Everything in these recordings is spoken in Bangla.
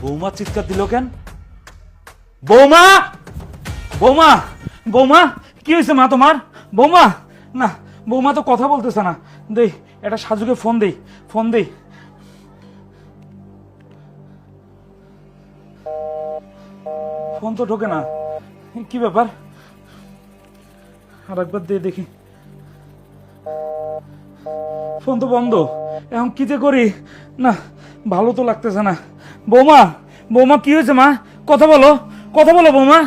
বৌমা চিৎকার দিল কেন? বৌমা, বৌমা, বৌমা, কি হয়েছে মা তোমার? বৌমা, না বৌমা তো কথা বলতেছে না। দেই এটা সাজুকে ফোন দেই, ফোন দেই। ফোন তো ঢোকে না, কি ব্যাপার? আর একবার দিয়ে দেখি। ফোন তো বন্ধ, এখন কি যে করি? না ভালো তো লাগতেছে না। বৌমা, বৌমা কি হয়েছে মা? কথা বলো, কথা বলো বৌমা,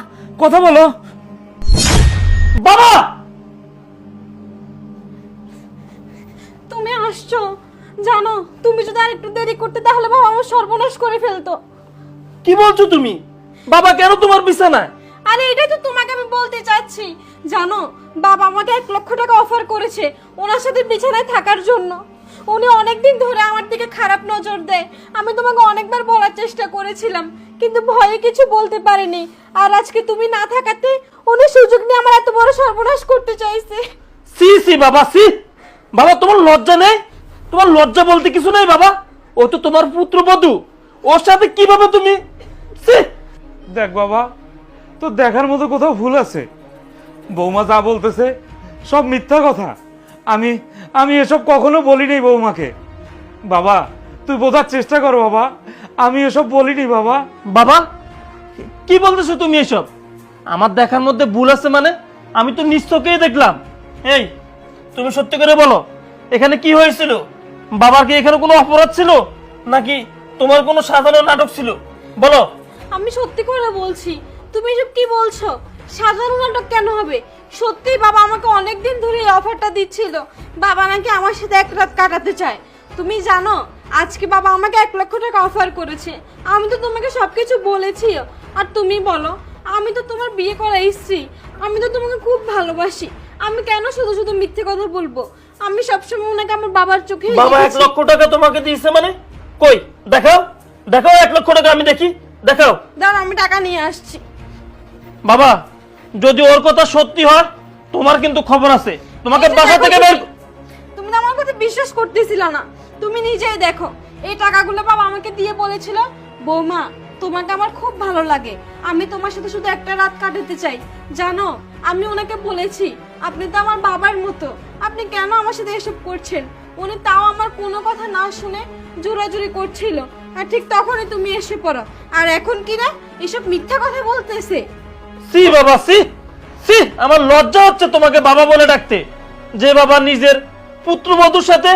কথা বলো। বাবা, তুমি আসছো জানো, তুমি যদি আর একটু দেরি করতে তাহলে বাবা আমার সর্বনাশ করে ফেলতো। কি বলছো তুমি? বাবা কেন তোমার বিছানায়? আরে এটাই তো তোমাকে আমি বলতে চাচ্ছি। জানো, বাবা আমাকে 1 লক্ষ টাকা অফার করেছে ওনার সাথে বিছানায় থাকার জন্য। উনি অনেকদিন ধরে আমার দিকে খারাপ নজর দেয়। আমি তোমাকে অনেকবার বলার চেষ্টা করেছিলাম, কিন্তু ভয়ে কিছু বলতে পারিনি। আর আজকে তুমি না থাকাতে উনি সুযোগ নিয়ে আমার এত বড় সর্বনাশ করতে চাইছে। সি সি বাবা, সি। বাবা তোমার লজ্জা নেই? তোমার লজ্জা বলতে কিছু নেই বাবা? ও তো তোমার পুত্রবধূ, ওর সাথে কিভাবে তুমি? সি। দেখ বাবা, তো দেখার মতো কোথাও ভুল আছে। বৌমা যা বলতেছে সব মিথ্যা কথা। আমি আমি এসব কখনো বলিনি বৌমাকে। বাবা তুই বোঝার চেষ্টা কর বাবা, আমি এসব বলিনি বাবা। বাবা কি বলতেছো তুমি এসব? আমার দেখার মধ্যে ভুল আছে মানে? আমি তো নিশ্চয়ই দেখলাম। এই তুমি সত্যি করে বলো, এখানে কি হয়েছিল? বাবার কি এখানে কোনো অপরাধ ছিল, নাকি তোমার কোনো সাধারণ নাটক ছিল? বলো। আমি সত্যি করে বলছি। তুমি এসব কি বলছো? সাধারণ নাটক কেন হবে? সত্যি বাবা আমাকে অনেকদিন ধরে এই অফারটা দিচ্ছিল। বাবা নাকি আমার সাথে 1 রাত কাটাতে চায়। তুমি জানো আজকে বাবা আমাকে 1 লক্ষ টাকা অফার করেছে। আমি তো তোমাকে সবকিছু বলেছি। আর তুমি বলো, আমি তো তোমার বিয়ে করা স্ত্রী, আমি তো তোমাকে খুব ভালোবাসি। আমি কেন শুধু শুধু মিথ্যে কথা বলবো? আমি সবসময় ওনাকে আমার বাবার চোখে বাবা 1 লক্ষ টাকা তোমাকে দিয়েছে মানে? কই দেখাও, দেখাও 1 লক্ষ টাকা, আমি দেখি, দেখাও। দাঁড়াও আমি টাকা নিয়ে আসছি। বাবা যদি ওর কথা সত্যি হয় তোমার কিন্তু খবর আছে, তোমাকে এই যে বাসা দেখো থেকে বের। তুমি তো আমার কথা বিশ্বাস করতেছিল না। তুমি নিজেই দেখো, এই টাকাগুলো বাবা আমাকে দিয়ে বলেছিল, বৌমা তোমাকে আমার খুব ভালো লাগে, আমি তোমার সাথে শুধু 1টা রাত কাটাতে চাই। জানো আমি ওনাকে বলেছি আপনি তো আমার বাবার মতো, আপনি কেন আমার সাথে এসব করছেন? উনি তাও আমার কোনো কথা না শুনে জোরাজুরি করছিল। আর ঠিক তখনই তুমি এসে পড়ো। আর এখন কি না এসব মিথ্যা কথা বলতেছে। সি বাবা, সি সি। আমার লজ্জা হচ্ছে তোমাকে বাবা বলে ডাকতে, যে বাবা নিজের পুত্রবধূর সাথে